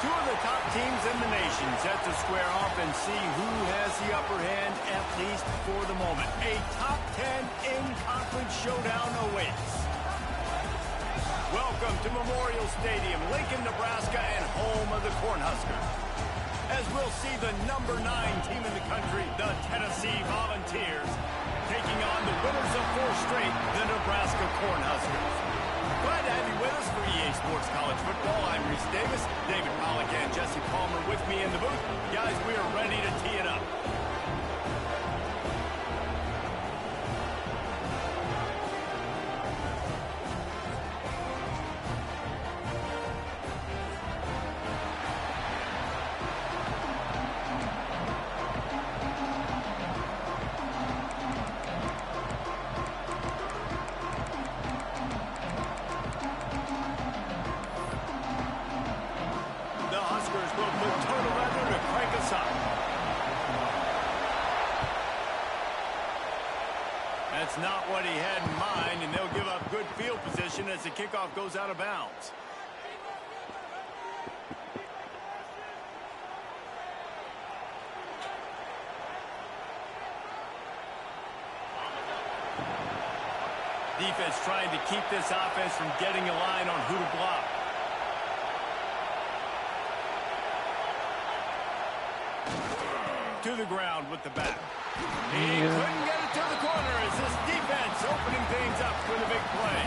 Two of the top teams in the nation set to square off and see who has the upper hand, at least for the moment. A top 10 in-conference showdown awaits. Welcome to Memorial Stadium, Lincoln, Nebraska, and home of the Cornhuskers. As we'll see the number 9 team in the country, the Tennessee Volunteers, taking on the winners of 4 straight, the Nebraska Cornhuskers. Glad to have you with us for EA Sports College Football. I'm Reese Davis, David Pollack, and Jesse Palmer with me in the booth. Guys, we are ready to tee it up. That's not what he had in mind, and they'll give up good field position as the kickoff goes out of bounds. Defense trying to keep this offense from getting a line on who to block. To the ground with the back. He couldn't get it to the corner as this defense opening things up for the big play.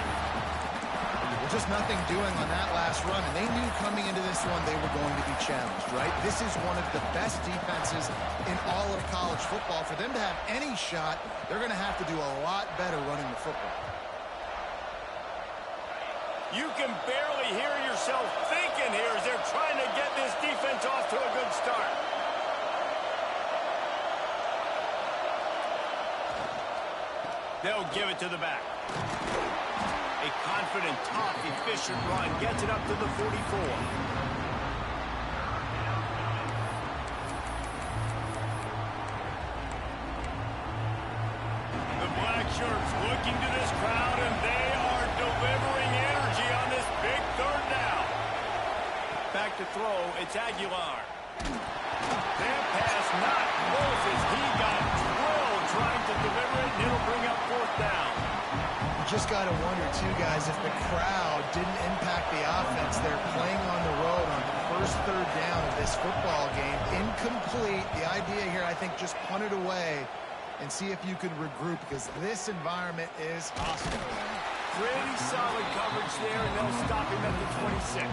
Well, just nothing doing on that last run, and they knew coming into this one they were going to be challenged, right? This is one of the best defenses in all of college football. For them to have any shot, they're going to have to do a lot better running the football. You can barely hear yourself thinking here as they're trying to get this defense off to a good start. They'll give it to the back. A confident, tough, efficient run gets it up to the 44. The black shirts looking to this crowd, and they are delivering energy on this big 3rd down. Back to throw, it's Aguilar. That pass not Moses. He got drilled trying to deliver it, and it'll bring up 4th down. You just got to wonder, too, guys, if the crowd didn't impact the offense. They're playing on the road on the first 3rd down of this football game. Incomplete. The idea here, I think, just punt it away and see if you could regroup, because this environment is hostile. Pretty solid coverage there, and they'll stop him at the 26.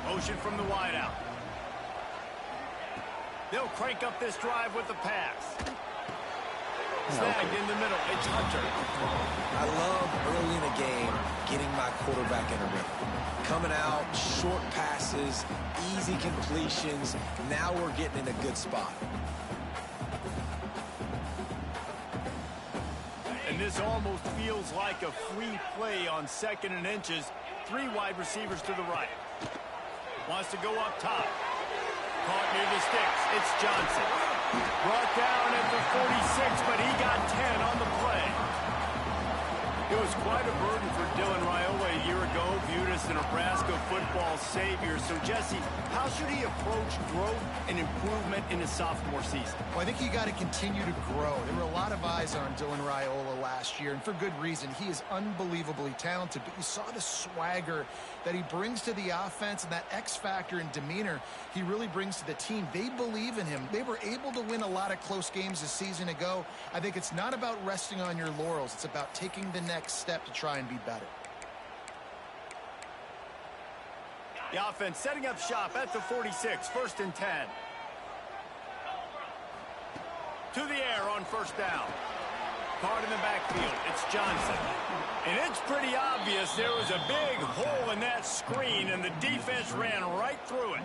Motion from the wideout. They'll crank up this drive with the pass. Snagged in the middle. It's Hunter. I love early in a game getting my quarterback in a rhythm. Coming out, short passes, easy completions. Now we're getting in a good spot. And this almost feels like a free play on 2nd and inches. 3 wide receivers to the right. Wants to go up top. Caught near the sticks. It's Johnson. Brought down at the 46, but he got 10 on the play. It was quite a burden for Dylan Raiola a year ago, viewed as the Nebraska football savior. So, Jesse, how should he approach growth and improvement in his sophomore season? Well, I think you got to continue to grow. There were a lot of eyes on Dylan Raiola last year, and for good reason. He is unbelievably talented, but you saw the swagger that he brings to the offense and that X factor and demeanor he really brings to the team. They believe in him. They were able to win a lot of close games a season ago. I think it's not about resting on your laurels. It's about taking the next step to try and be better. The offense setting up shop at the 46, 1st and 10. To the air on 1st down. Caught in the backfield. It's Johnson. And it's pretty obvious there was a big hole in that screen, and the defense ran right through it.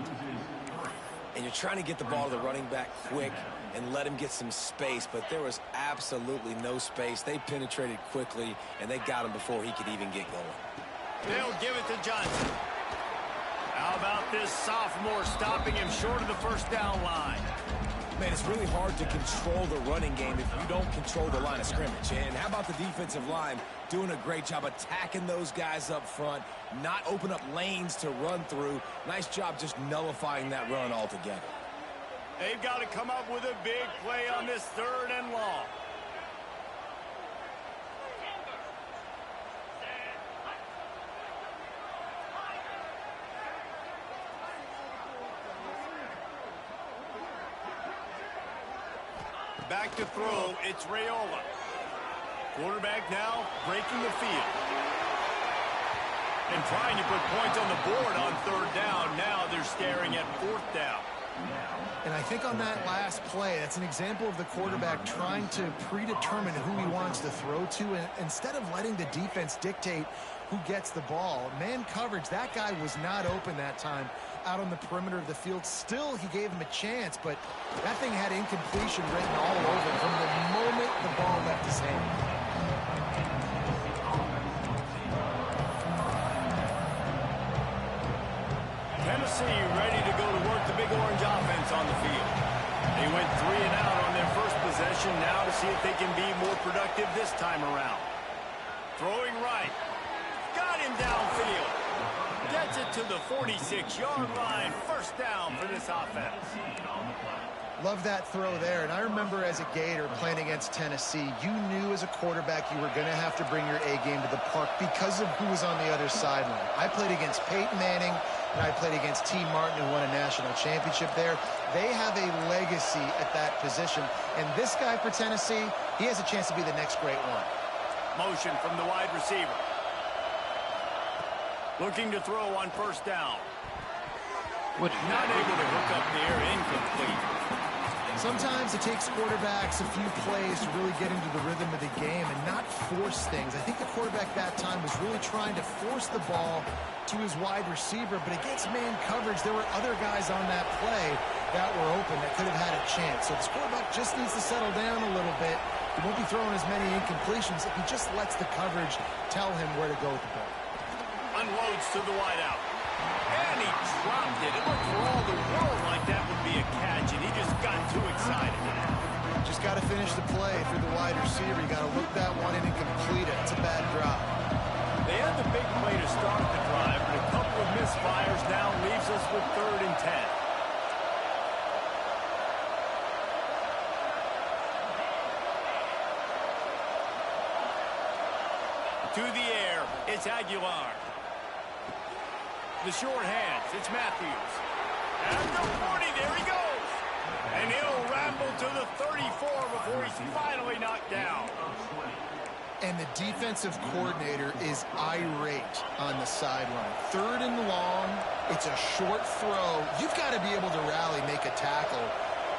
And you're trying to get the ball to the running back quick and let him get some space, but there was absolutely no space. They penetrated quickly, and they got him before he could even get going. They'll give it to Johnson. How about this sophomore stopping him short of the 1st down line? Man, it's really hard to control the running game if you don't control the line of scrimmage. And how about the defensive line doing a great job attacking those guys up front, not open up lanes to run through. Nice job just nullifying that run altogether. They've got to come up with a big play on this 3rd and long. Back to throw, it's Raiola. Quarterback now breaking the field. And trying to put points on the board on 3rd down. Now they're staring at 4th down. And I think on that last play, that's an example of the quarterback trying to predetermine who he wants to throw to. And instead of letting the defense dictate who gets the ball, man coverage, that guy was not open that time out on the perimeter of the field. Still, he gave him a chance, but that thing had incompletion written all over it from the moment the ball left his hand. Tennessee ready to go to work the Big Orange offense on the field. They went 3 and out on their first possession. Now to see if they can be more productive this time around. Throwing right. Got him downfield. Gets it to the 46-yard line. 1st down for this offense. Love that throw there. And I remember as a Gator playing against Tennessee, you knew as a quarterback you were going to have to bring your A game to the park because of who was on the other sideline. I played against Peyton Manning, and I played against T. Martin, who won a national championship there. They have a legacy at that position. And this guy for Tennessee, he has a chance to be the next great one. Motion from the wide receiver. Looking to throw on 1st down. Not able to hook up there, incomplete. Sometimes it takes quarterbacks a few plays to really get into the rhythm of the game and not force things. I think the quarterback that time was really trying to force the ball to his wide receiver, but against man coverage, there were other guys on that play that were open that could have had a chance. So this quarterback just needs to settle down a little bit. He won't be throwing as many incompletions if he just lets the coverage tell him where to go with the ball. Unloads to the wideout. And he dropped it. It looked for all the world like that would be a catch, and he just got too excited. Just got to finish the play through the wide receiver. You got to look that one in and complete it. It's a bad drop. They had the big play to start the drive, but a couple of misfires now leaves us with 3rd and 10. To the air, it's Aguilar. The short hands, it's Matthews. And the 40, there he goes. And he'll ramble to the 34 before he's finally knocked down. And the defensive coordinator is irate on the sideline. 3rd and long, it's a short throw. You've got to be able to rally, make a tackle,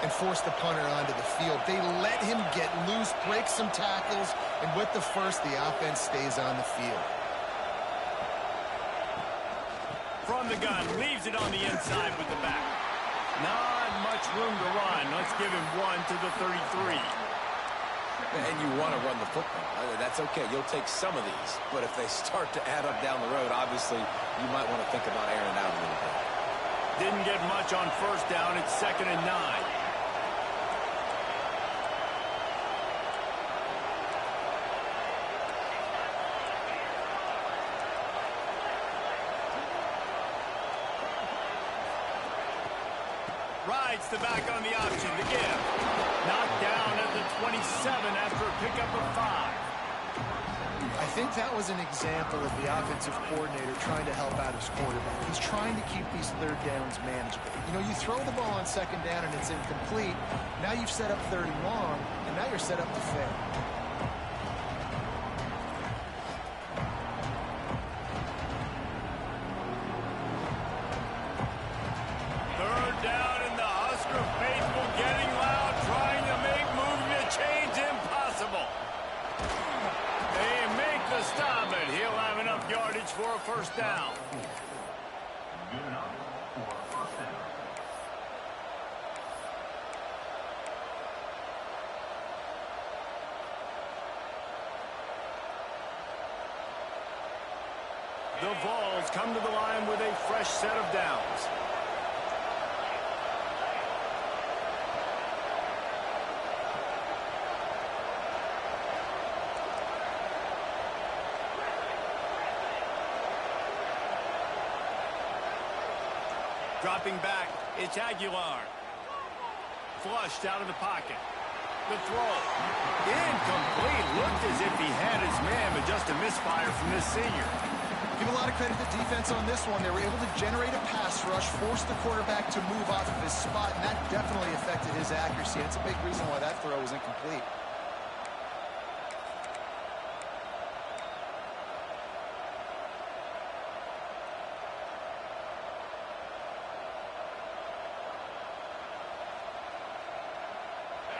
and force the punter onto the field. They let him get loose, break some tackles, and with the first, the offense stays on the field. From the gun, leaves it on the inside with the back. Not much room to run. Let's give him 1 to the 33. And you want to run the football. That's okay. You'll take some of these. But if they start to add up down the road, obviously, you might want to think about airing it out a little bit. Didn't get much on 1st down. It's 2nd and 9. Rides the back on the option to give. Knocked down at the 27 after a pickup of 5. I think that was an example of the offensive coordinator trying to help out his quarterback. He's trying to keep these 3rd downs manageable. You know, you throw the ball on 2nd down and it's incomplete. Now you've set up 3rd and long, and now you're set up to fail. For a 1st down. The Vols come to the line with a fresh set of downs. Dropping back, it's Aguilar. Flushed out of the pocket. The throw. Incomplete. Looked as if he had his man, but just a misfire from this senior. Give a lot of credit to the defense on this one. They were able to generate a pass rush, force the quarterback to move off of his spot, and that definitely affected his accuracy. That's a big reason why that throw was incomplete.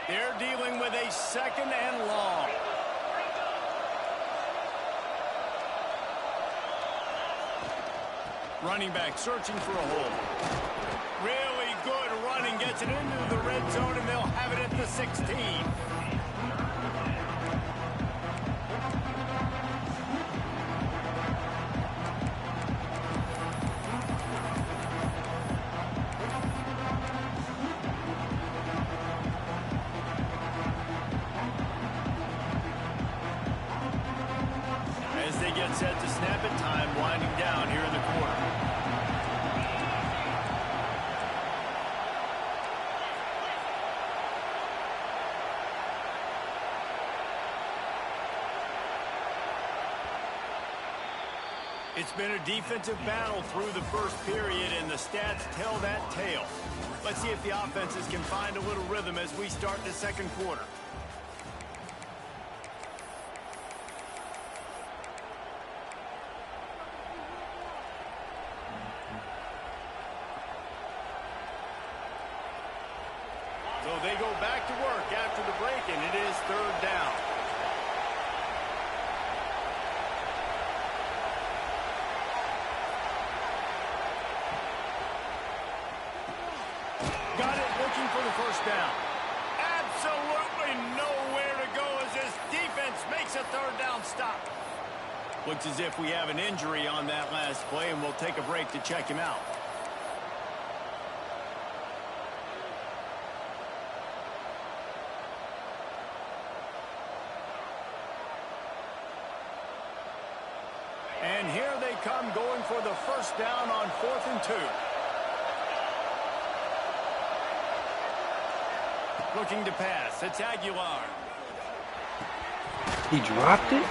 They're dealing with a second and long. Running back searching for a hole. Really good running. Gets it into the red zone, and they'll have it at the 16. As they get set to snap it, time winding down here in the quarter. It's been a defensive battle through the first period, and the stats tell that tale. Let's see if the offenses can find a little rhythm as we start the second quarter. So they go back to work after the break, and it is third down. Got it, looking for the first down. Absolutely nowhere to go as this defense makes a third down stop. Looks as if we have an injury on that last play, and we'll take a break to check him out. And here they come, going for the first down on 4th and 2. Looking to pass. It's Aguilar. He dropped it?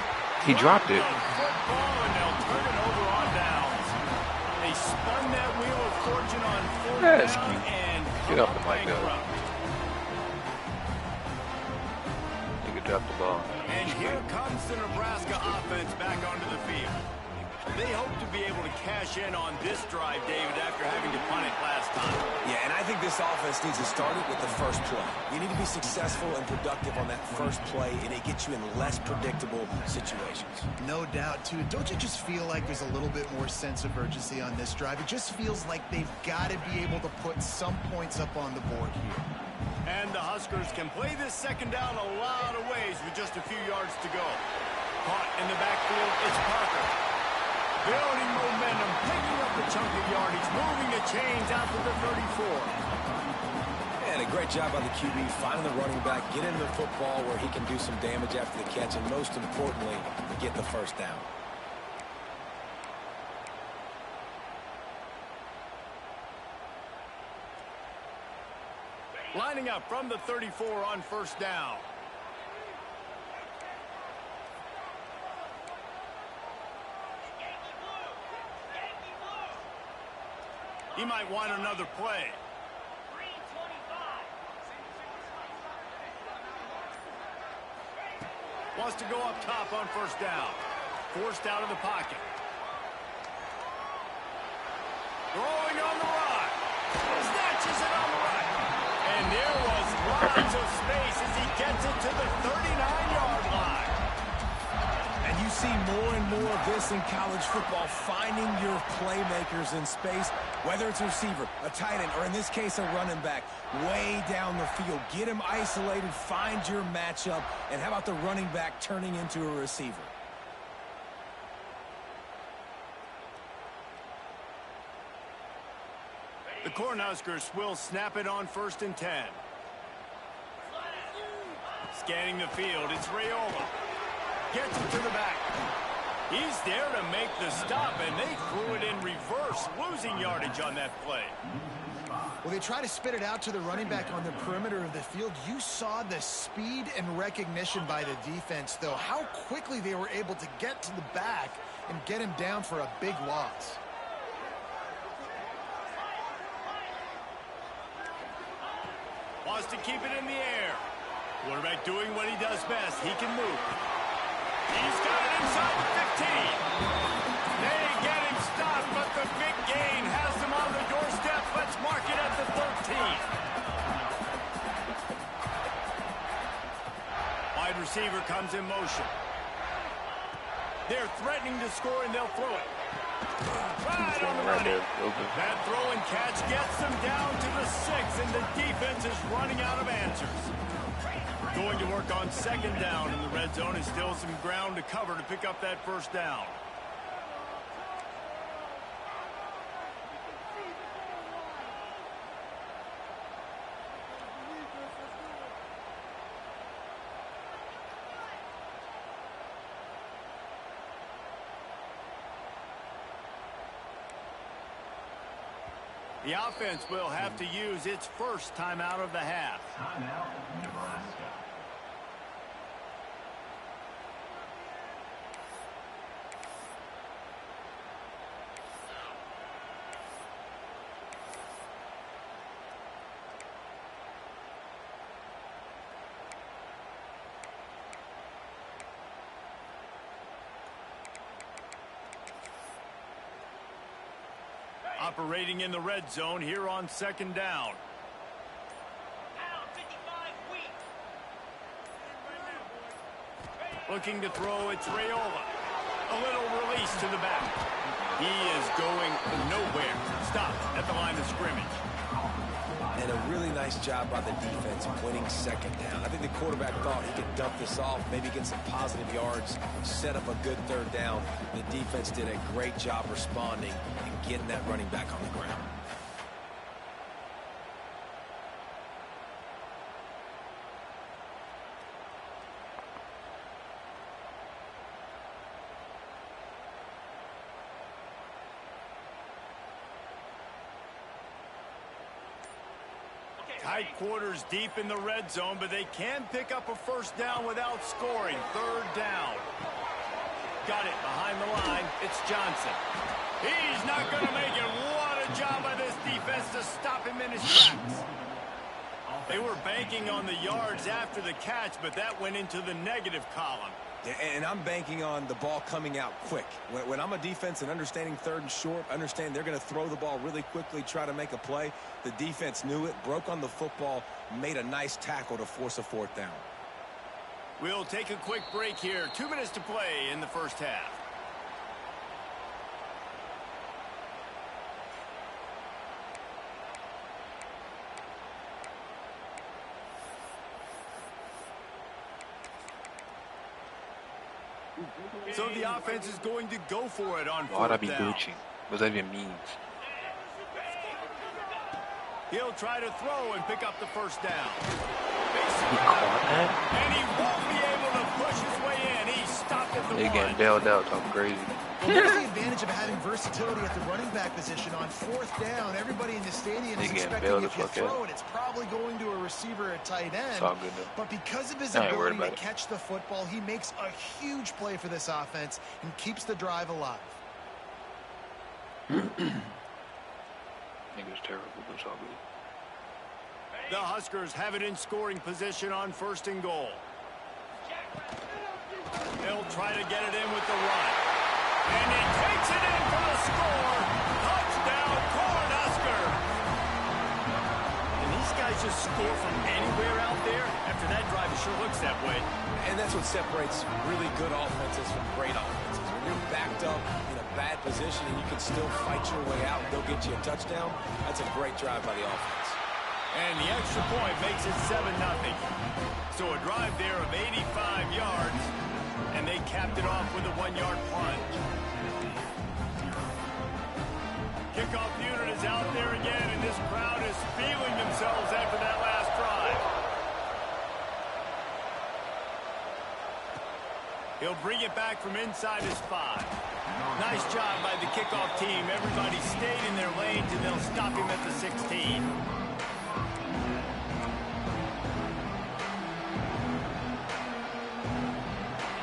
He dropped it. Football, and they'll turn it over on downs. They spun that wheel of fortune on 4th That's down cute. and Get off the mic, bankrupt. Nigga dropped the ball. And here comes the Nebraska offense back onto the field. They hope to be able to cash in on this drive, David, after having to punt it last time. Yeah, and I think this offense needs to start it with the first play. You need to be successful and productive on that first play, and it gets you in less predictable situations. No doubt, too. Don't you just feel like there's a little bit more sense of urgency on this drive? It just feels like they've got to be able to put some points up on the board here. And the Huskers can play this second down a lot of ways with just a few yards to go. Caught in the backfield, it's Parker. Building momentum, picking up a chunk of yardage, moving the chains out to the 34. And a great job by the QB, finding the running back, get into the football where he can do some damage after the catch, and most importantly, get the first down. Lining up from the 34 on first down. He might want another play. Wants to go up top on first down. Forced out of the pocket. Throwing on the run. Snatches it on the run. And there was lots of space as he gets it to the 39-yard line. And you see more and more of this in college football, finding your playmakers in space, whether it's a receiver, a tight end, or in this case, a running back, way down the field. Get him isolated, find your matchup, and how about the running back turning into a receiver? The Cornhuskers will snap it on 1st and 10. Scanning the field, it's Raiola. Gets it to the back. He's there to make the stop, and they threw it in reverse, losing yardage on that play. Well, they try to spit it out to the running back on the perimeter of the field. You saw the speed and recognition by the defense, though. How quickly they were able to get to the back and get him down for a big loss. Wants to keep it in the air. Quarterback doing what he does best. He can move. He's got it inside the 15. They get him stopped, but the big gain has him on the doorstep. Let's mark it at the 13. Wide receiver comes in motion. They're threatening to score, and they'll throw it. Right on the money. That throw and catch gets them down to the 6, and the defense is running out of answers. Going to work on second down in the red zone, and still some ground to cover to pick up that first down. The offense will have to use its first timeout of the half. Timeout, Nebraska. Operating in the red zone here on second down. Looking to throw, it's Raiola. A little release to the back. He is going nowhere. Stop at the line of scrimmage. And a really nice job by the defense winning second down. I think the quarterback thought he could dump this off, maybe get some positive yards, set up a good third down. The defense did a great job responding and getting that running back on the ground. Tight quarters deep in the red zone, but they can pick up a first down without scoring. Third down. Got it behind the line. It's Johnson. He's not going to make it. What a job by this defense to stop him in his tracks. They were banking on the yards after the catch, but that went into the negative column. And I'm banking on the ball coming out quick. When I'm a defense and understanding third and short, understand they're going to throw the ball really quickly, try to make a play. The defense knew it, broke on the football, made a nice tackle to force a fourth down. We'll take a quick break here. 2 minutes to play in the first half. So the offense is going to go for it on Why'd I fourth be down. glitching? What does that even mean? He'll try to throw and pick up the first down. He caught that? And he won't be able to push his way in. He's stopped at the They 1. getting bailed out, talking crazy. Well, there's the advantage of having versatility at the running back position. On fourth down, everybody in the stadium is They getting expecting bailed if the you fuck throw out. it, it's probably going to a receiver or tight end. It's all good though. But because of his I ain't worried ability to about it. catch the football, he makes a huge play for this offense and keeps the drive alive. Nigga's terrible, but it's all good. The Huskers have it in scoring position on first and goal. They'll try to get it in with the run. And he takes it in for the score. Touchdown, Cornhusker. And these guys just score from anywhere out there. After that drive, it sure looks that way. And that's what separates really good offenses from great offenses. When you're backed up in a bad position and you can still fight your way out and go get you a touchdown, that's a great drive by the offense. And the extra point makes it 7-0. So a drive there of 85 yards, and they capped it off with a 1-yard plunge. Kickoff unit is out there again, and this crowd is feeling themselves after that last drive. He'll bring it back from inside his 5. Nice job by the kickoff team. Everybody stayed in their lanes, and they'll stop him at the 16.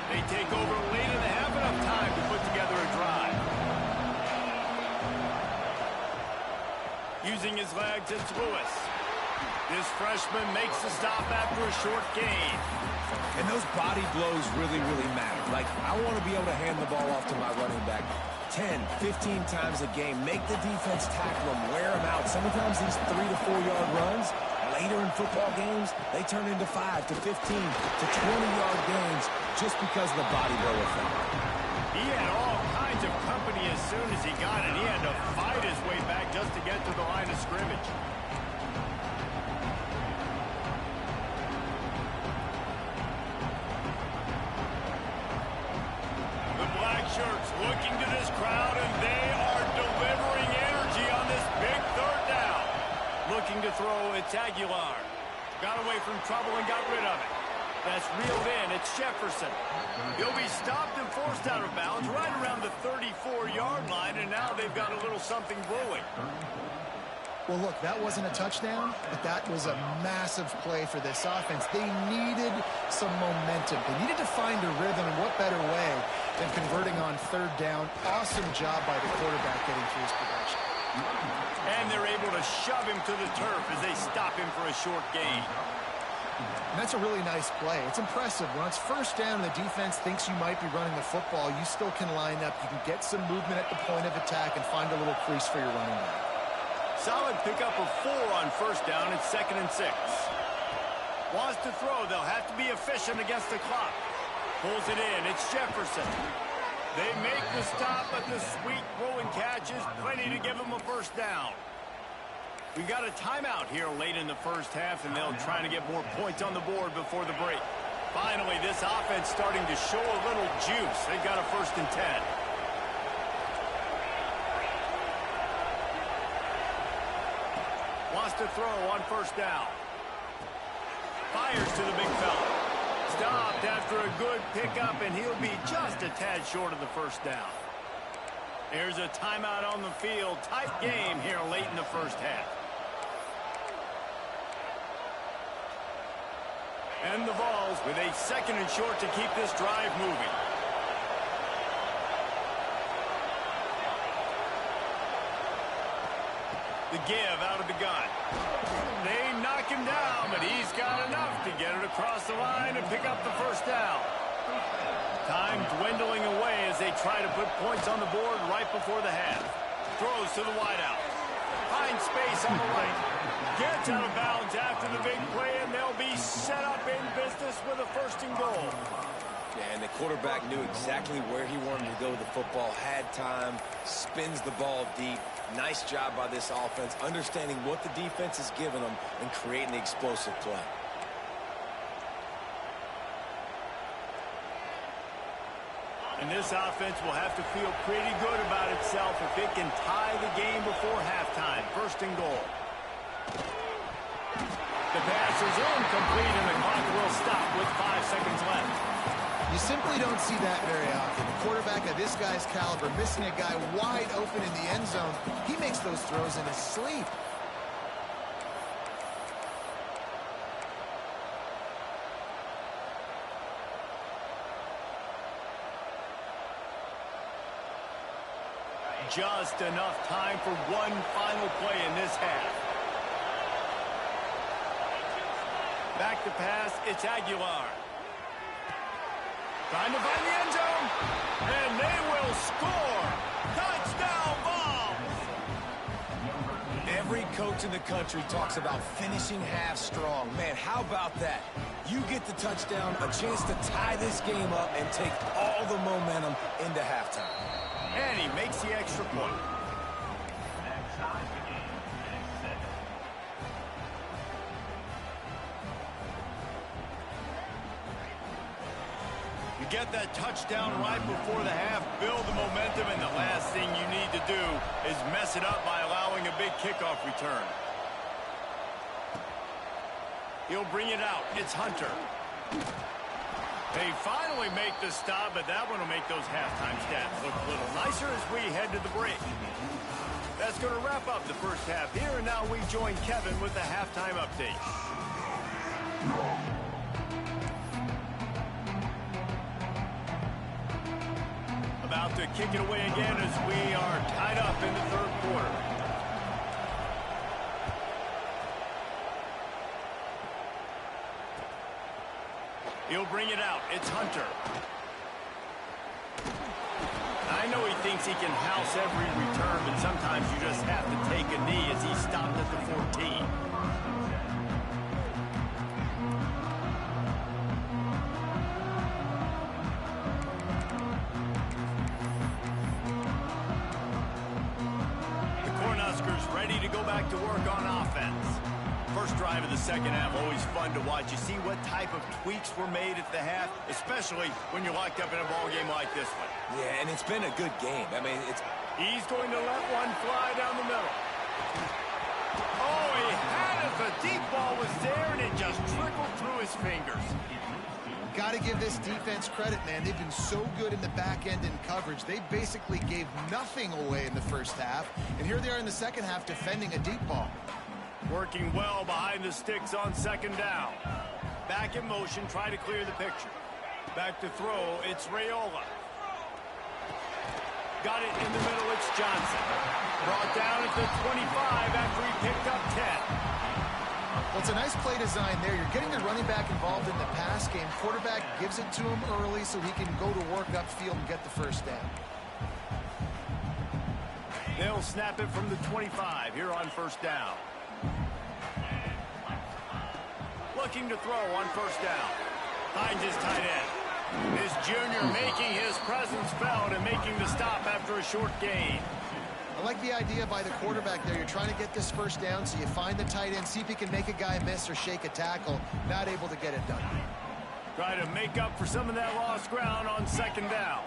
They take over late in the half, enough time to put together a drive. Using his legs, it's Lewis. This freshman makes the stop after a short gain. And those body blows really, really matter. Like, I want to be able to hand the ball off to my running back 10, 15 times a game. Make the defense tackle them, wear them out. Sometimes these 3 to 4 yard runs, later in football games, they turn into 5 to 15 to 20-yard gains just because of the body blow effect. He had all kinds of company as soon as he got it. He had to fight his way back just to get to the line of scrimmage. Shirts looking to this crowd, and they are delivering energy on this big 3rd down. Looking to throw, it's Aguilar. Got away from trouble and got rid of it. That's reeled in, it's Jefferson. He'll be stopped and forced out of bounds right around the 34-yard line, and now they've got a little something brewing. Well, look, that wasn't a touchdown, but that was a massive play for this offense. They needed some momentum. They needed to find a rhythm, and what better way than converting on 3rd down. Awesome job by the quarterback getting through his progression. And they're able to shove him to the turf as they stop him for a short gain. And that's a really nice play. It's impressive. When it's 1st down and the defense thinks you might be running the football, you still can line up. You can get some movement at the point of attack and find a little crease for your running back. Solid pickup of 4 on 1st down. It's 2nd and 6. Wants to throw. They'll have to be efficient against the clock. Pulls it in. It's Jefferson. They make the stop, but the sweet throw and catch is plenty to give them a 1st down. We got a timeout here late in the 1st half, and they'll try to get more points on the board before the break. Finally, this offense starting to show a little juice. They've got a 1st and 10. Wants to throw on 1st down. Fires to the big fella. Stopped after a good pickup, and he'll be just a tad short of the 1st down. There's a timeout on the field. Tight game here late in the 1st half. And the Vols with a 2nd and short to keep this drive moving. The give out of the gun. They knock him down, but he's got enough to get it across the line and pick up the 1st down. Time dwindling away as they try to put points on the board right before the half. Throws to the wideout. Finds space on the right. Gets out of bounds after the big play, and they'll be set up in business with a 1st and goal. Yeah, and the quarterback knew exactly where he wanted to go with the football, had time, spins the ball deep. Nice job by this offense, understanding what the defense is giving them and creating the explosive play. And this offense will have to feel pretty good about itself if it can tie the game before halftime. 1st and goal. The pass is incomplete, and the clock will stop with 5 seconds left. You simply don't see that very often. A quarterback of this guy's caliber missing a guy wide open in the end zone. He makes those throws in his sleep. Just enough time for one final play in this half. Back to pass, it's Aguilar. Trying to find the end zone, and they will score. Touchdown, Vols! Every coach in the country talks about finishing half strong. Man, how about that? You get the touchdown, a chance to tie this game up and take all the momentum into halftime. And he makes the extra point. Next time the game, next set. You get that touchdown right before the half, build the momentum, and the last thing you need to do is mess it up by allowing a big kickoff return. He'll bring it out. It's Hunter. They finally make the stop, but that one will make those halftime stats look a little nicer as we head to the break. That's going to wrap up the first half here, and now we join Kevin with the halftime update. About to kick it away again as we are tied up in the third quarter. He'll bring it out. It's Hunter. I know he thinks he can house every return, but sometimes you just have to take a knee as he stopped at the 14. The Cornhuskers ready to go back to work on offense. First drive of the second half, always fun to watch. You see what type of tweaks were made at the half, especially when you're locked up in a ball game like this one. Yeah, and it's been a good game. I mean, He's going to let one fly down the middle. Oh, he had it. The deep ball was there, and it just trickled through his fingers. Got to give this defense credit, man. They've been so good in the back end in coverage. They basically gave nothing away in the first half, and here they are in the second half defending a deep ball. Working well behind the sticks on second down. Back in motion, try to clear the picture. Back to throw, it's Raiola. Got it in the middle, it's Johnson. Brought down at the 25 after he picked up 10. Well, it's a nice play design there. You're getting the running back involved in the pass game. Quarterback gives it to him early so he can go to work upfield and get the first down. They'll snap it from the 25 here on first down. Looking to throw on first down. Finds his tight end. This junior making his presence felt and making the stop after a short gain. I like the idea by the quarterback there. You're trying to get this first down, so you find the tight end, see if he can make a guy miss or shake a tackle. Not able to get it done. Try to make up for some of that lost ground on second down.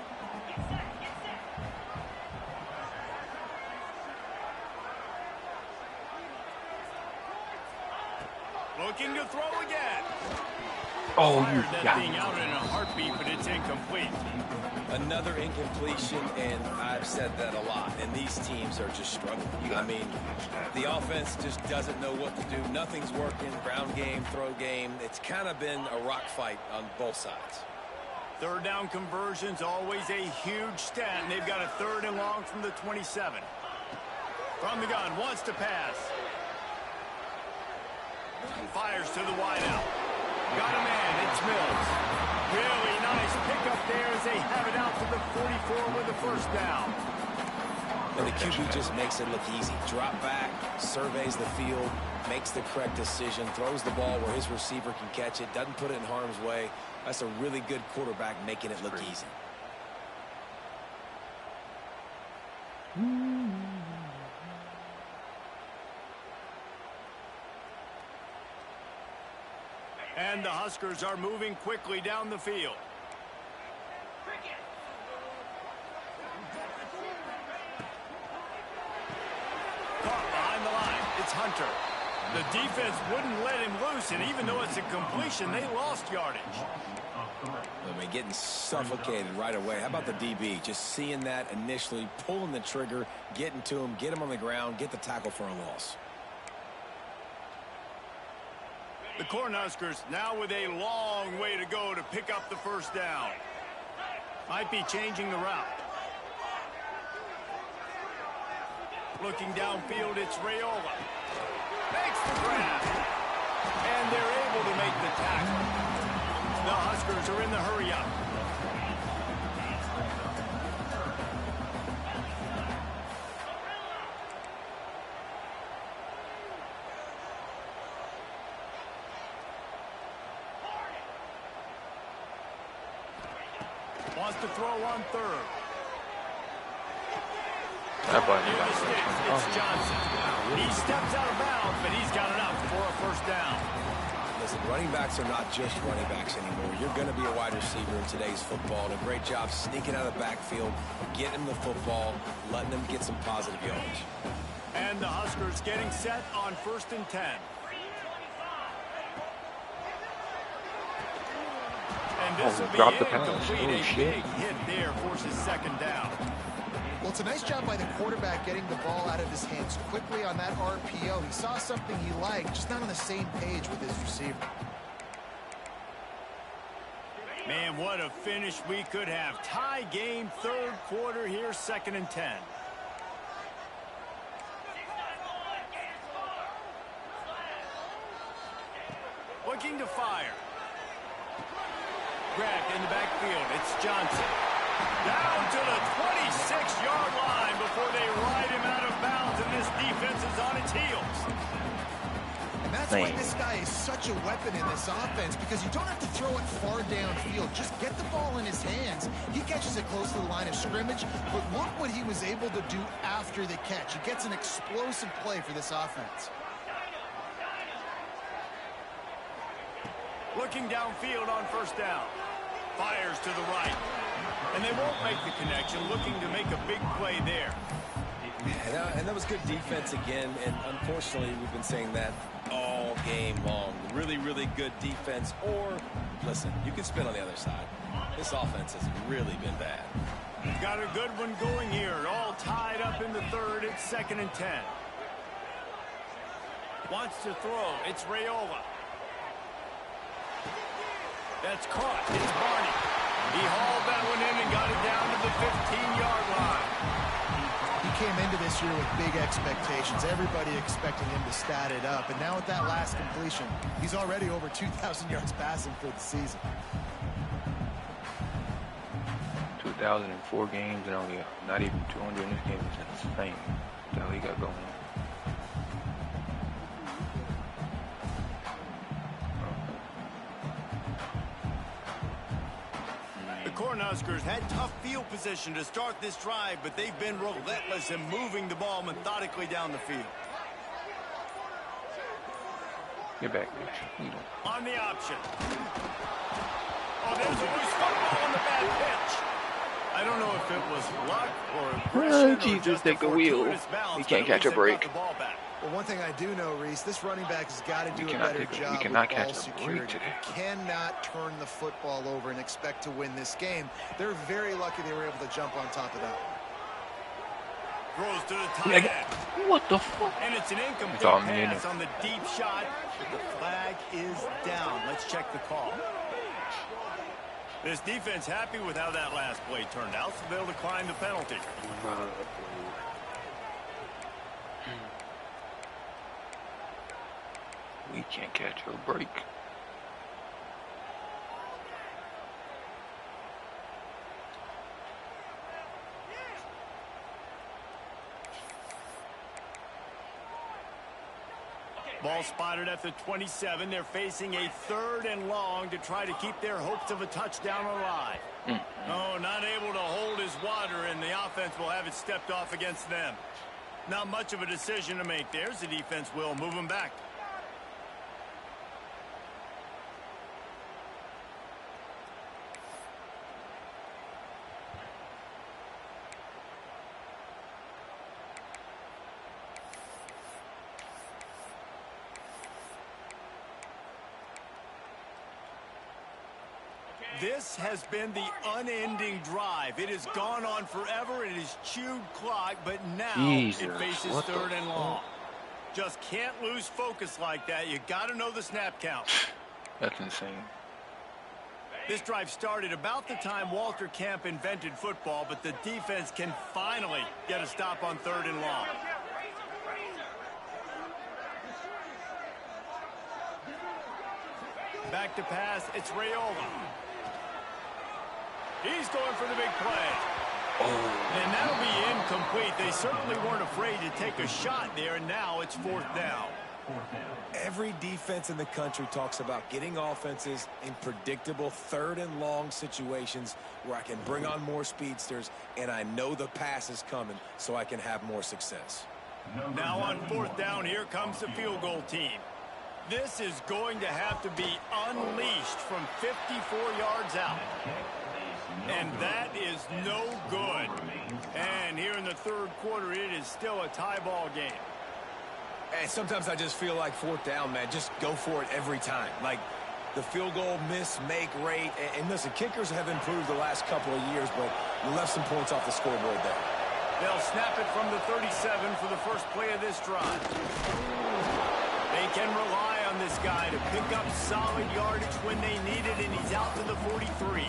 Looking to throw again. Oh, Fired you that got thing out in a heartbeat, but it's incomplete. another incompletion, and I've said that a lot, and these teams are just struggling. I mean, the offense just doesn't know what to do. Nothing's working. Ground game, throw game. It's kind of been a rock fight on both sides. Third down conversion's always a huge stat, and they've got a third and long from the 27. From the gun, wants to pass. Fires to the wideout. Got a man, it's Mills. Really nice pickup there as they have it out to the 44 with the first down. And the QB just makes it look easy. Drop back, surveys the field, makes the correct decision, throws the ball where his receiver can catch it, doesn't put it in harm's way. That's a really good quarterback making it look easy. And the Huskers are moving quickly down the field. Caught behind the line. It's Hunter. The defense wouldn't let him loose, and even though it's a completion, they lost yardage. I mean, getting suffocated right away. How about the DB? Just seeing that initially, pulling the trigger, getting to him, get him on the ground, get the tackle for a loss. The Cornhuskers now with a long way to go to pick up the first down. Might be changing the route. Looking downfield, it's Raiola. Makes the grab. And they're able to make the tackle. The Huskers are in the hurry-up. Wants to throw on third. It's Johnson. He steps out of bounds, but he's got enough for a first down. Listen, running backs are not just running backs anymore. You're going to be a wide receiver in today's football. And a great job sneaking out of the backfield, getting the football, letting them get some positive yardage. And the Huskers getting set on 1st and 10. And This will be Drop the pass. incomplete. Oh, A shit. big hit there forces second down. Well, it's a nice job by the quarterback getting the ball out of his hands quickly on that RPO. He saw something he liked, just not on the same page with his receiver. Man, what a finish we could have. Tie game, third quarter here, 2nd and 10. Looking to fire. Grabbed in the backfield. It's Johnson. Down to the 26-yard line before they ride him out of bounds, and this defense is on its heels. And that's why this guy is such a weapon in this offense, because you don't have to throw it far downfield. Just get the ball in his hands. He catches it close to the line of scrimmage, but look what he was able to do after the catch. He gets an explosive play for this offense. Looking downfield on first down. Fires to the right. And they won't make the connection, looking to make a big play there. And that was good defense again, and unfortunately we've been saying that all game long. Really, really good defense, or, listen, you can spin on the other side. This offense has really been bad. Got a good one going here. All tied up in the third. It's 2nd and 10. Wants to throw. It's Raiola. That's caught. It's Barney. He hauled that one in and got it down to the 15-yard line. He came into this year with big expectations. Everybody expecting him to stat it up. And now with that last completion, he's already over 2,000 yards passing for the season. 2004 games and only not even 200 in this game is insane. What the hell he got going on? Cornhuskers had tough field position to start this drive, but they've been relentless in moving the ball methodically down the field. Get back, bitch. On the option. Oh, there's a loose football on the bad pitch. I don't know if it was luck or aggression Jesus, or just take a the wheel. fortuitous bounce, He can't but at catch a least they got break. the ball back. Well, one thing I do know, Reese, this running back has got to do a better job with cannot ball catch a security. break today. You cannot turn the football over and expect to win this game. They're very lucky they were able to jump on top of that. Throws to the tight end. What the fuck? And it's an incomplete It's all pass on the deep shot, but the flag is down. Let's check the call. This defense happy with how that last play turned out, so they'll decline the penalty. We can't catch a break. Ball spotted at the 27. They're facing a 3rd and long to try to keep their hopes of a touchdown alive. Oh, not able to hold his water, and the offense will have it stepped off against them. Not much of a decision to make. There's the defense will move them back. This has been the unending drive. It has gone on forever. It has chewed clock, but now Jesus, it faces what the 3rd and long. fuck? Just can't lose focus like that. You got to know the snap count. That's insane. This drive started about the time Walter Camp invented football, but the defense can finally get a stop on 3rd and long. Back to pass. It's Raiola. He's going for the big play. And that'll be incomplete. They certainly weren't afraid to take a shot there, and now it's 4th down. Every defense in the country talks about getting offenses in predictable 3rd and long situations where I can bring on more speedsters and I know the pass is coming so I can have more success. Now on 4th down, here comes the field goal team. This is going to have to be unleashed from 54 yards out. And that is no good. And here in the 3rd quarter, it is still a tie ball game. And sometimes I just feel like 4th down, man, just go for it every time. Like, the field goal miss-make rate. And listen, kickers have improved the last couple of years, but you left some points off the scoreboard there. They'll snap it from the 37 for the first play of this drive. They can rely on this guy to pick up solid yardage when they need it, and he's out to the 43.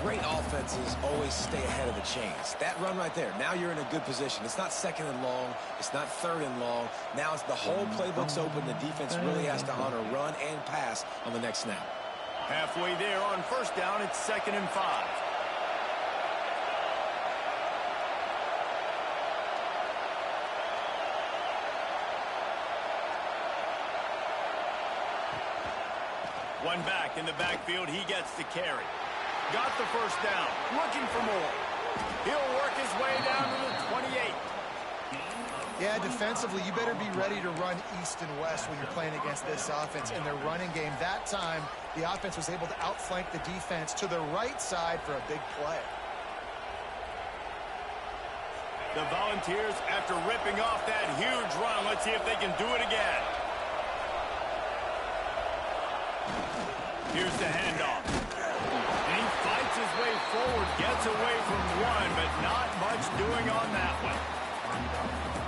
Great offenses always stay ahead of the chains. That run right there, now you're in a good position. It's not second and long. It's not third and long. Now it's the whole playbook's open. The defense really has to honor run and pass on the next snap. Halfway there on first down, it's 2nd and 5. One back in the backfield. He gets the carry. Got the first down. Looking for more. He'll work his way down to the 28. Yeah, defensively, you better be ready to run east and west when you're playing against this offense in their running game. That time, the offense was able to outflank the defense to the right side for a big play. The Volunteers, after ripping off that huge run, let's see if they can do it again. Here's the handoff. And he fights his way forward, gets away from one, but not much doing on that one.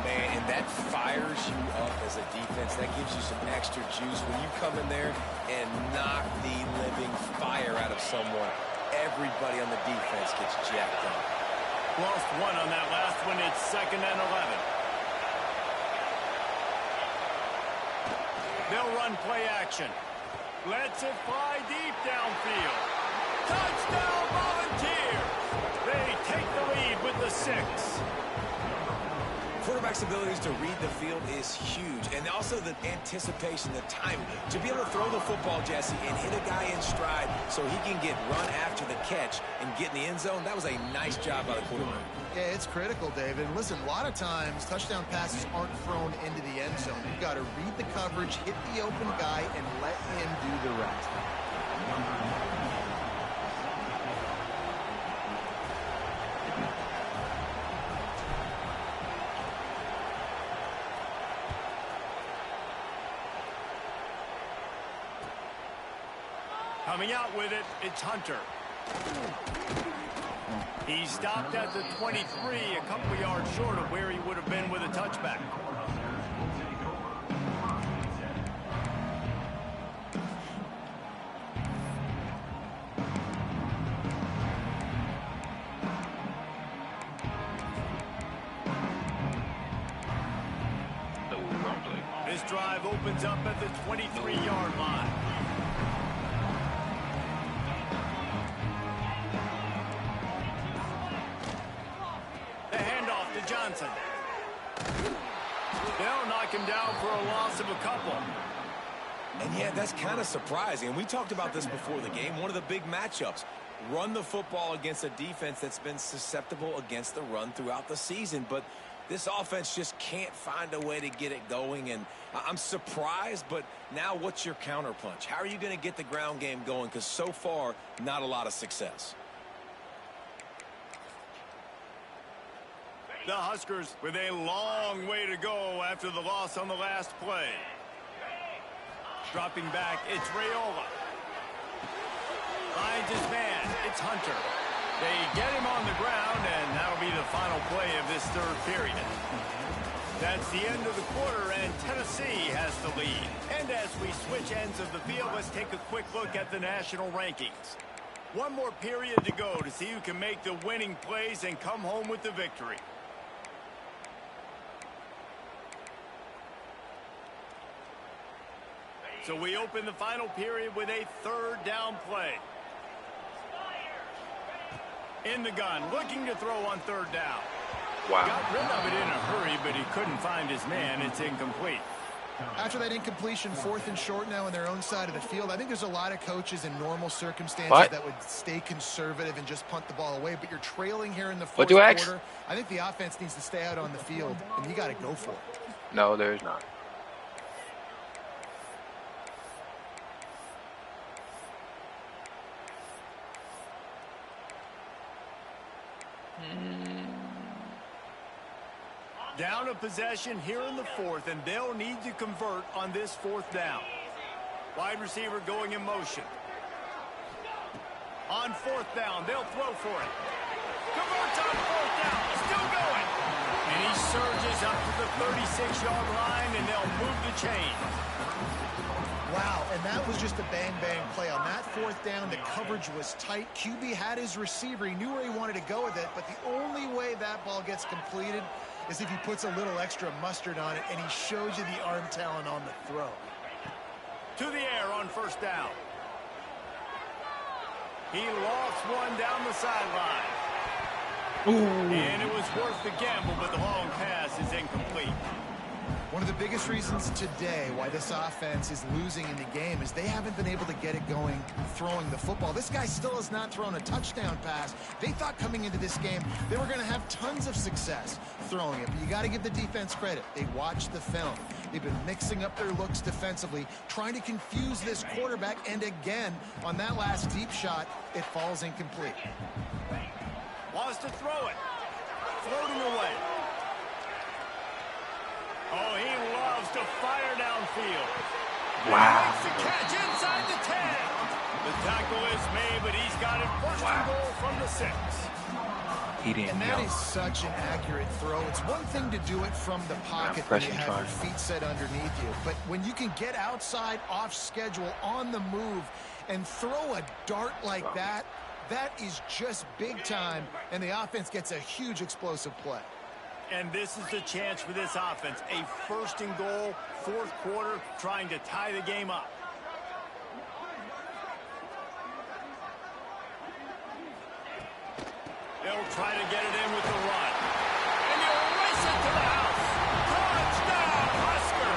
Man, and that fires you up as a defense. That gives you some extra juice when you come in there and knock the living fire out of someone. Everybody on the defense gets jacked up. Lost one on that last one. It's 2nd and 11. They'll run play action. Lets it fly deep downfield. Touchdown, Volunteers! They take the lead with the 6. Quarterback's abilities to read the field is huge. And also the anticipation, the timing. To be able to throw the football, Jesse, and hit a guy in stride so he can get run after the catch and get in the end zone, that was a nice job by the quarterback. Yeah, it's critical, David. And listen, a lot of times, touchdown passes aren't thrown into the end zone. You've got to read the coverage, hit the open guy, and let him do the rest. Coming out with it, it's Hunter. He stopped at the 23, a couple of yards short of where he would have been with a touchback. This drive opens up at the 23-yard line. Johnson. They'll knock him down for a loss of a couple. And yeah, that's kind of surprising. And we talked about this before the game. One of the big matchups. Run the football against a defense that's been susceptible against the run throughout the season. But this offense just can't find a way to get it going. And I'm surprised, but now what's your counterpunch? How are you going to get the ground game going? Because so far, not a lot of success. The Huskers with a long way to go after the loss on the last play. Dropping back, it's Raiola. Finds his man, it's Hunter. They get him on the ground, and that'll be the final play of this third period. That's the end of the quarter, and Tennessee has the lead. And as we switch ends of the field, let's take a quick look at the national rankings. One more period to go to see who can make the winning plays and come home with the victory. So we open the final period with a third down play. In the gun, looking to throw on third down. Wow. Got rid of it in a hurry, but he couldn't find his man. It's incomplete. After that incompletion, 4th and short now on their own side of the field, I think there's a lot of coaches in normal circumstances that would stay conservative and just punt the ball away. But you're trailing here in the fourth quarter. I think the offense needs to stay out on the field, and you got to go for it. No, there's not. Down a possession here in the fourth, and they'll need to convert on this 4th down. Wide receiver going in motion. On 4th down, they'll throw for it. Converts on 4th down, still going. And he surges up to the 36-yard line, and they'll move the chain. Wow, and that was just a bang-bang play. On that 4th down, the coverage was tight. QB had his receiver. He knew where he wanted to go with it, but the only way that ball gets completed is if he puts a little extra mustard on it, and he shows you the arm talent on the throw. To the air on 1st down. He lofts one down the sideline. And it was worth the gamble, but the long pass is incomplete. One of the biggest reasons today why this offense is losing in the game is they haven't been able to get it going throwing the football. This guy still has not thrown a touchdown pass. They thought coming into this game they were going to have tons of success throwing it, but you got to give the defense credit. They watched the film. They've been mixing up their looks defensively, trying to confuse this quarterback, and again, on that last deep shot, it falls incomplete. Wants to throw it. Floating away. Oh, he loves to fire downfield. Wow. He makes the catch inside the 10. The tackle is made, but he's got it first and goal from the 6. He didn't And that is such an accurate throw. It's one thing to do it from the pocket when you have your feet set underneath you, but when you can get outside, off schedule, on the move, and throw a dart like that, that is just big time, and the offense gets a huge explosive play. And this is the chance for this offense. A 1st and goal, 4th quarter, trying to tie the game up. They'll try to get it in with the run. And he'll race it to the house. Touchdown, Husker!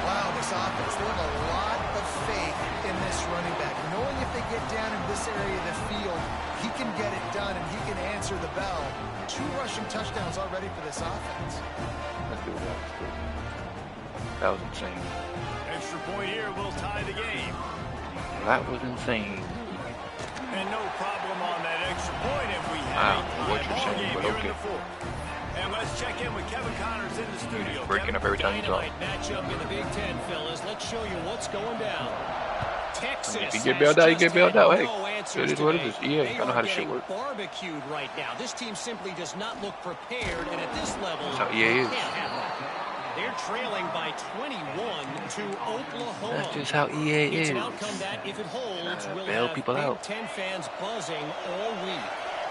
Wow, this offense, they have a lot of faith in this running back. Knowing if they get down in this area of the field, he can get it done and he can answer the bell. 2 rushing touchdowns already for this offense. Let's do that. That was insane. Extra point here will tie the game. That was insane. And no problem on that extra point if we I have don't know what you're saying, but okay. And let's check in with Kevin Connors in the studio. He's breaking up every time you talk. Matchup in the Big Ten, fellas. Let's show you what's going down. Texas. If you get bailed out, you get bailed out. Hey, it is what it is. EA, I know how the shit works. Barbecued right now. This team simply does not look prepared, and at this level, That's how EA is. They're trailing by 21 to Oklahoma. That's just how EA is. It's an outcome that, if it holds, will bail have people Big out. Ten fans buzzing all week.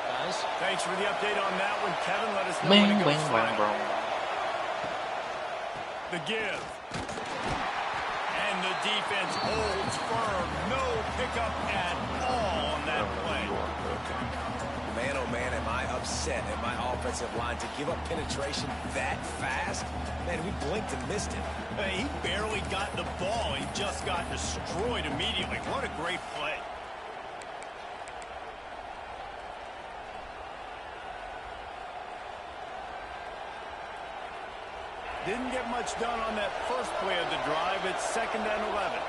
Guys, thanks for the update on that one, Kevin. Let us know when it goes right. The give. And the defense holds firm. No pickup at all on that play. Man, oh man, am I upset at my offensive line to give up penetration that fast? Man, we blinked and missed it. Hey, he barely got the ball. He just got destroyed immediately. What a great play. Didn't get much done on that first play of the drive. It's 2nd and 11.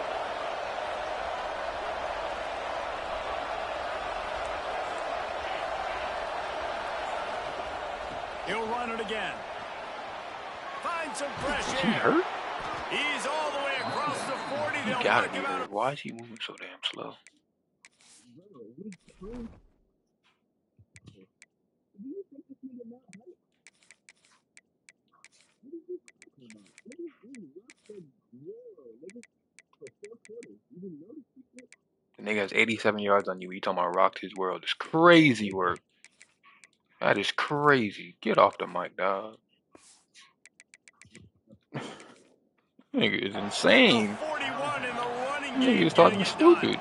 He'll run it again. Find some fresh air. Is he hurt? He's all the way across the 40. He gotta be hurt. Why is he moving so damn slow? The nigga has 87 yards on you. You talking about rocked his world. It's crazy work. That is crazy. Get off the mic, dog. Nigga is insane. Nigga is talking stupid.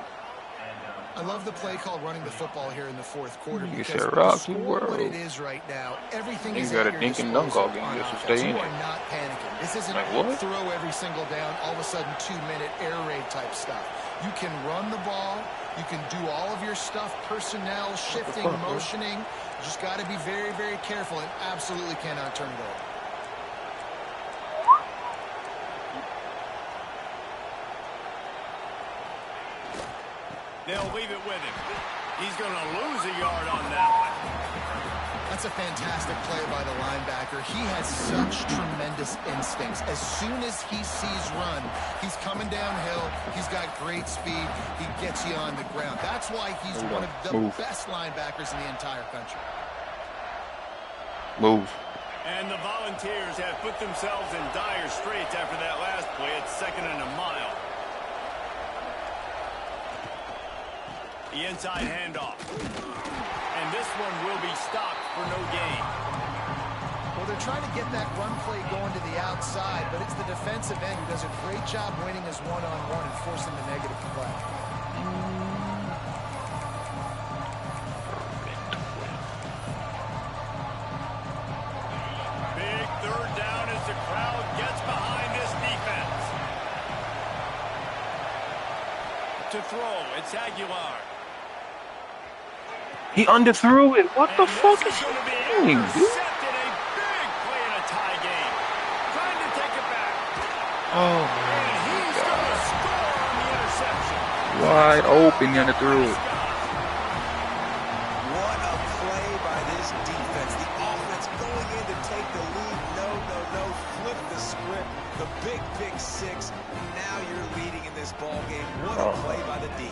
I love the play called running the football here in the 4th quarter. You because said rock the his score, world. what it is right now, everything is got at a your dink and dunk disposal all game on just to offense. stay in You it. are not panicking. This isn't Like what? throw every single down, all of a sudden 2-minute air raid type stuff. You can run the ball. You can do all of your stuff, personnel, shifting, motioning. You just got to be very, very careful and absolutely cannot turn it over. They'll leave it with him. He's going to lose a yard on that one. That's a fantastic play by the linebacker. He has such tremendous instincts. As soon as he sees run, he's coming downhill. He's got great speed. He gets you on the ground. That's why he's one of the best linebackers in the entire country. Move. And the Volunteers have put themselves in dire straits after that last play. It's 2nd and a mile. The inside handoff. And this one will be stopped for no gain. Well, they're trying to get that run play going to the outside, but it's the defensive end who does a great job winning his one-on-one and forcing the negative play. Big 3rd down as the crowd gets behind this defense. To throw, it's Aguilar. He underthrew it. What the fuck is he doing, dude? A big play in a tie game. Trying to take it back. Oh, And he's going to score on the interception. wide open, he underthrew it. What a play by this defense. The offense going in to take the lead. No. Flip the script. The big pick 6. Now you're leading in this ball game. What a play by the D.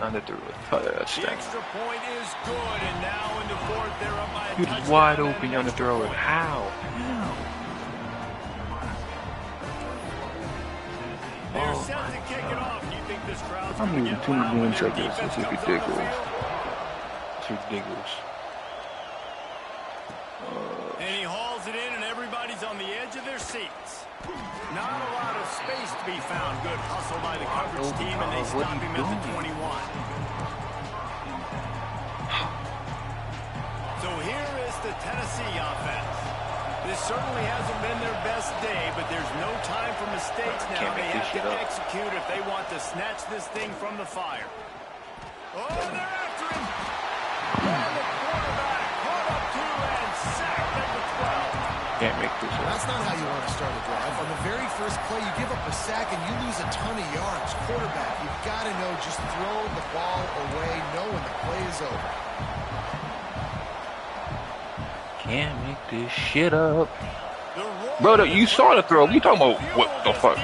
Underthrew it. The Touchdown. extra point is good, and now in the 4th, they're up by a He touchdown. was wide open, he underthrew it. How? They're set to kick it off. Do you think this crowd's I'm going to losing get too many loud when games their like this. defense This is comes on the ridiculous. field? It's ridiculous. And he hauls it in, and everybody's on the edge of their seats. Not a lot of space to be found. Good hustle by the coverage team, and they stop him at the 21. So here is the Tennessee offense. This certainly hasn't been their best day, but there's no time for mistakes now. Can't They make this have shit to up. execute if they want to snatch this thing from the fire. Oh, they're after him. And the quarterback caught up to and sacked at the 12. Can't make this up. That's not how you want to start a drive. On the very first play, you give up a sack and you lose a ton of yards. Quarterback, you've got to know, just throw the ball away, know when the play is over. Can't make this shit up. Brother, you saw the throw. We talking about what the fuck?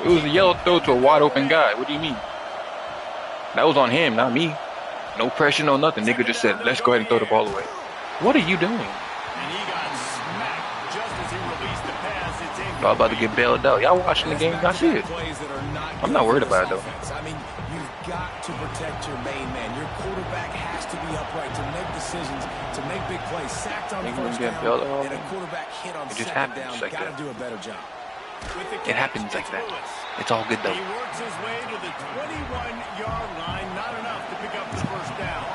It was a yellow throw to a wide open guy. What do you mean? That was on him, not me. No pressure, no nothing. Nigga just said, let's go ahead and throw the ball away. What are you doing? And he got smacked just as he released the pass. It's in. Y'all about to get bailed out. Y'all watching the game? I see it. I'm not worried about it, though. I mean, you've got to protect your main man. Your quarterback has to be upright to make decisions, to make big plays. Sacked on Think we're first gonna down, get bailed out? and a quarterback hit on It just second happens down. like Got that. to do a better job. With the It catch, happens like it's that. Lewis. It's all good, though. He works his way to the 21-yard line. Not enough to pick up the first down.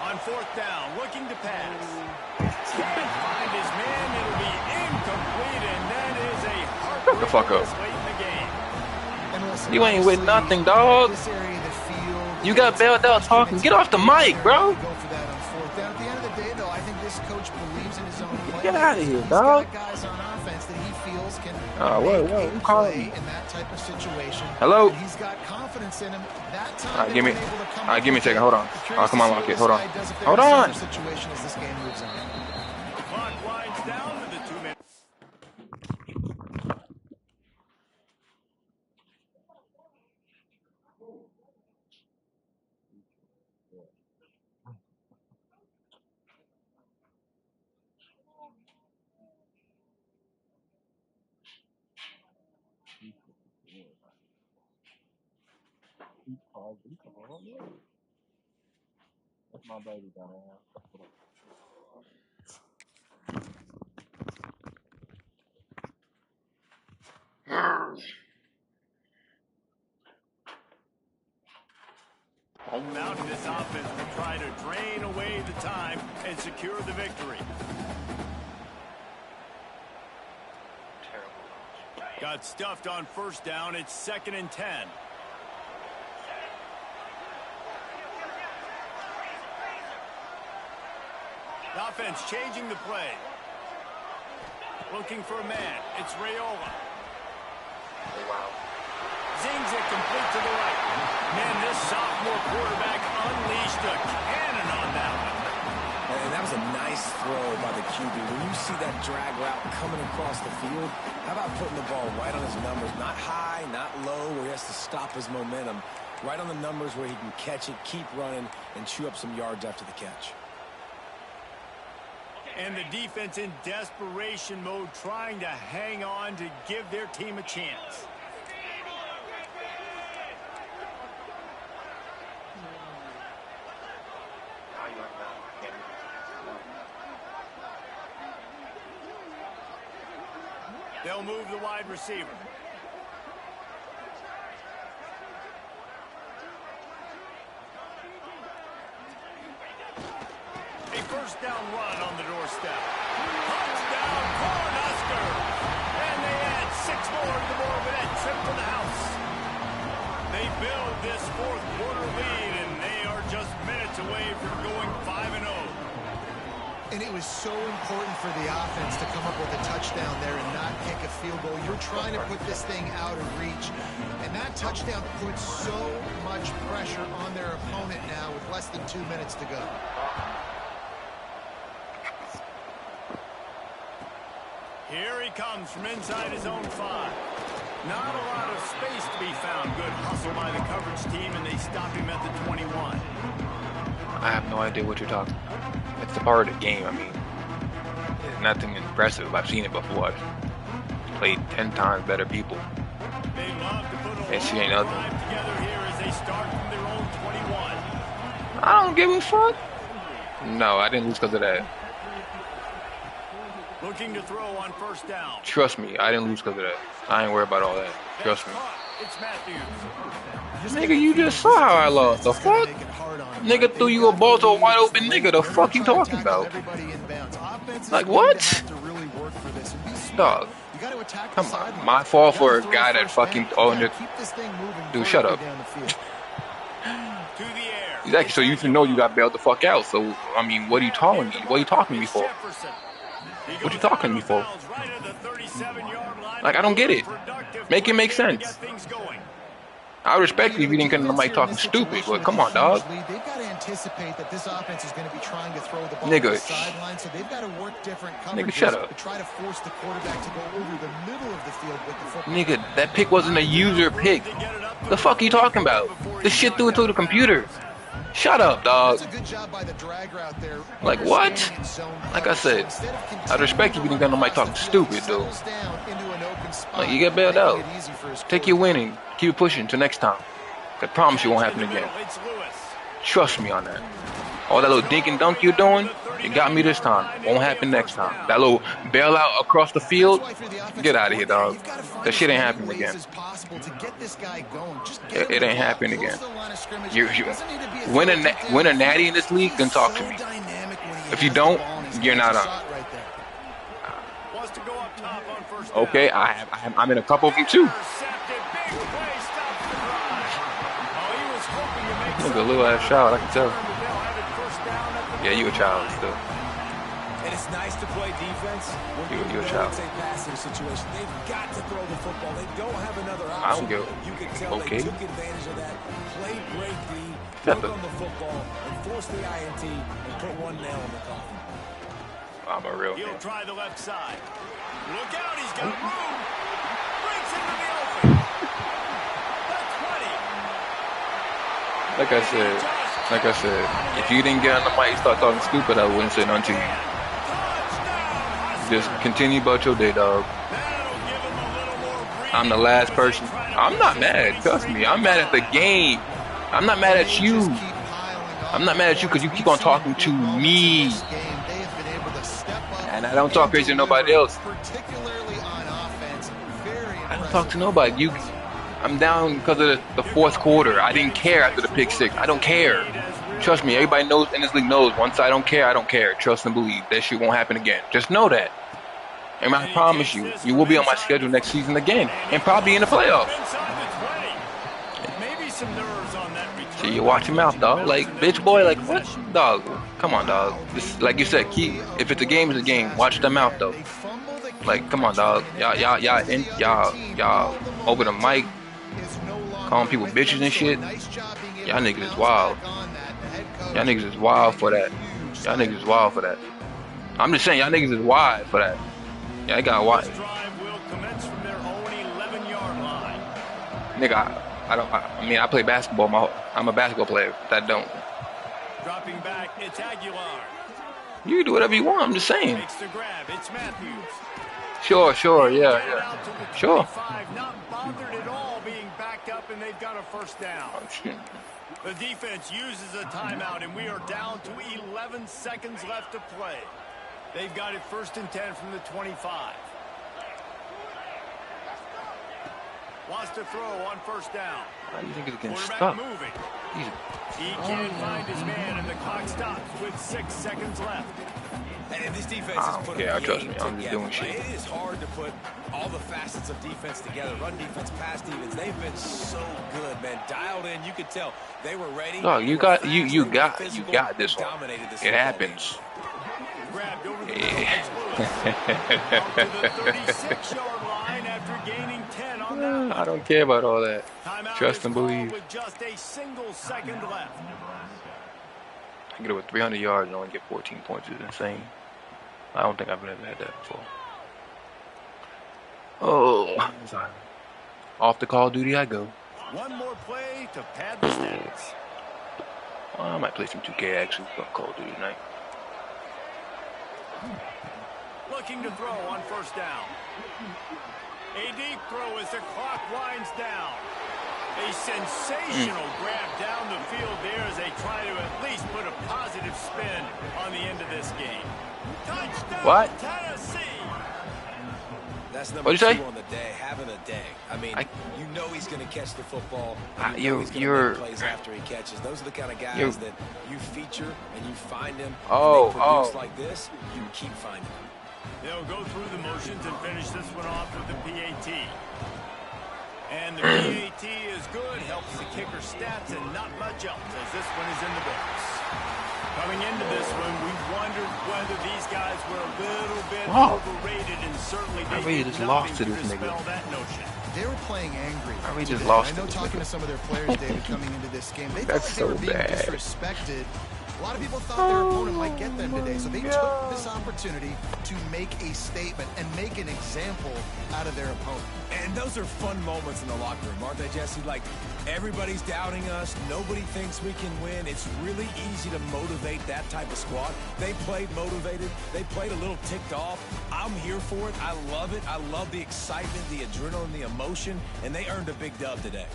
On 4th down, looking to pass. Can't find his man. It'll be incomplete, and that is a Shut the fuck up. late in the game. And listen, You ain't with obviously, nothing, dog. this area of the field, You got bailed out talking. Get off the mic, bro. Go for that on 4th down. At the end of the day, though, I think this coach believes in his own play. Get outta here, He's dog. got guys on offense that he feels can Whoa, make a who calling play me? in that type of situation. Hello? And he's got confidence in him. That time, Alright, they give me- weren't able to come alright, up give me a with second. it. Hold on. Curious Come on, to see Lockett. what Hold on. this guy does if Hold there's a on. similar situation as this game moves on. The clock winds down to the 2 minutes. That's my baby down there. Now this offense will try to drain away the time and secure the victory. Got stuffed on 1st down. It's 2nd and 10. The offense changing the play. Looking for a man. It's Raiola. Oh, wow. Zings it complete to the right. Man, this sophomore quarterback unleashed a cannon on that one. And that was a nice throw by the QB. When you see that drag route coming across the field, how about putting the ball right on his numbers? Not high, not low, where he has to stop his momentum. Right on the numbers where he can catch it, keep running, and chew up some yards after the catch. And the defense in desperation mode, trying to hang on to give their team a chance. They'll move the wide receiver. A first down run on the doorstep. Touchdown, Cornhuskers! And they add 6 more to the board with that trip to the house. They build this fourth quarter lead, and they are just minutes away from going 5-0. And it was so important for the offense to come up with a touchdown there and not kick a field goal. You're trying to put this thing out of reach. And that touchdown puts so much pressure on their opponent now with less than 2 minutes to go. Here he comes from inside his own 5. Not a lot of space to be found. Good hustle by the coverage team, and they stop him at the 21. I have no idea what you're talking about. It's a part of the game. I mean, it's nothing impressive. I've seen it before. I've played 10 times better people. They love to put a And she ain't nothing. drive together here as they start from their own 21. I don't give a fuck. No, I didn't lose because of that. Looking to throw on first down. Trust me, I didn't lose because of that. I ain't worried about all that. Trust me. It's Matthews. Nigga, you just saw how I lost. The fuck? Nigga threw you a ball to a wide open nigga. The fuck you talking about? Like what? Dog. Come on. My fault for a guy that fucking dude, shut up. Exactly, so you should know you got bailed the fuck out. So I mean, what are you talking to me? What are you talking to me for? What you talking to me for? Like, I don't get it. Make it make sense. I would respect you if you didn't get on the mic talking stupid, but come on, dog. They've got to anticipate that this offense is going to be trying to throw the ball Nigga. to the sideline, so they've got to work different coverages Nigga, shut up. to try to force the quarterback to go over the middle of the field with the football. Nigga, that pick wasn't a user pick. The fuck are you talking about? This shit threw it to the computer. Shut up, dog. That's a good job by the drag route there. Like what? Like I said, I'd respect you if you didn't get on the mic talking stupid, dude. Like, you get bailed out. Take your winning. Keep it pushing till next time. I promise you won't happen again. Trust me on that. All that little dink and dunk you're doing, it got me this time. Won't happen next time. That little bailout across the field, get out of here, dog. That shit ain't happening again. It ain't happening again. You win a natty in this league, then talk to me. If you don't, you're not on. Okay, I'm in a couple of them too. Look a little ass child, I can tell. Yeah, you a child still. And it's nice to play defense. You a child. It's a passing situation. They've got to throw the football. They don't have another option. I don't give. You can tell Okay. they took advantage of that. Played great D, Shut work up. on the football, and force the INT and put one nail in the coffin. I'm a real He'll fan. try the left side. Look out, he's got room. Breaks into the open. The 20. Like I said, if you didn't get on the mic and start talking stupid, I wouldn't say nothing to you. Just continue about your day, dog. I'm the last person. I'm not mad, trust me. I'm mad at the game. I'm not mad at you. I'm not mad at you because you keep on talking to me. And I don't talk crazy to nobody else. I don't talk to nobody. I'm down because of the fourth quarter. I didn't care after the pick six. I don't care. Trust me, everybody knows in this league knows. Once I don't care, I don't care. Trust and believe. That shit won't happen again. Just know that. And I promise you, you will be on my schedule next season again. And probably in the playoffs. See, you watch your mouth, dog. Like, bitch boy, like, what? Dog, come on, dog. This, like you said, if it's a game, it's a game. Watch the mouth, though. Like, come on, dog. Y'all, open the mic. calling people bitches and shit. Y'all niggas is wild. Y'all niggas is wild for that. Y'all niggas is wild for that. I'm just saying, y'all niggas is wild for that. Y'all got wild. Nigga, I mean, I play basketball. I'm a basketball player. That don't. Dropping back, it's Aguilar. You can do whatever you want. I'm just saying. Makes the grab. It's Matthews. Sure, yeah. Sure. Not bothered at all being backed up, and they've got a first down. Oh, shit. The defense uses a timeout, and we are down to 11 seconds left to play. They've got it 1st and 10 from the 25. Wants to throw on 1st down. Why do you think he's getting stuck? Moving. He can't find his man, and the clock stops with 6 seconds left. And this defense is put trust me, I'm just doing shit. It is hard to put all the facets of defense together. Run defense, pass defense. They've been so good, man. Dialed in. You could tell they were ready. No, you got this one. It happens. Grabbed over the 36-yard line after gaining 10 on that. I don't care about all that. Trust and believe. With just a single second left. I get over 300 yards and only get 14 points is insane. I don't think I've ever had that before. Oh, sorry. Off the Call of Duty I go. One more play to pad the stats. Well, I might play some 2K actually on Call of Duty tonight. Looking to throw on 1st down. A deep throw as the clock winds down. A sensational grab down the field there as they try to at least put a positive spin on the end of this game. Touchdown, what? Tennessee! That's number What'd you say? 2 on the day, having a day. I mean, you know he's going to catch the football. You're make plays after he catches. Those are the kind of guys that you feature and you find him. Oh, and they produce like this, you keep finding him. They'll go through the motions and finish this one off with the PAT. And the PAT is good, helps the kicker stats, and not much else as this one is in the books. Coming into this one, we wondered whether these guys were a little bit overrated, and certainly they did just nothing lost to to this dispel nigga. that notion. They were playing angry. We just lost. I know talking to some of their players, David, coming into this game, they felt That's like they were so being bad. disrespected. A lot of people thought their opponent might get them today, so they took this opportunity to make a statement and make an example out of their opponent. And those are fun moments in the locker room, aren't they, Jesse? Like, everybody's doubting us. Nobody thinks we can win. It's really easy to motivate that type of squad. They played motivated. They played a little ticked off. I'm here for it. I love it. I love the excitement, the adrenaline, the emotion, and they earned a big dub today.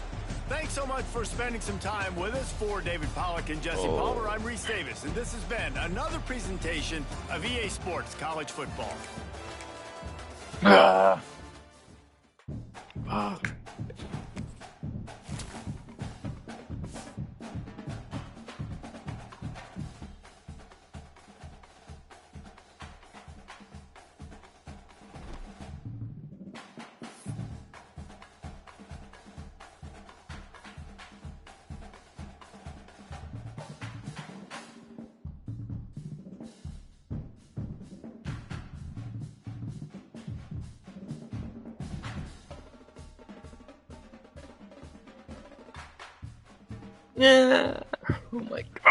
Thanks so much for spending some time with us. For David Pollack and Jesse Palmer, I'm Reese Davis, and this has been another presentation of EA Sports College Football. Fuck. Yeah. Oh my God.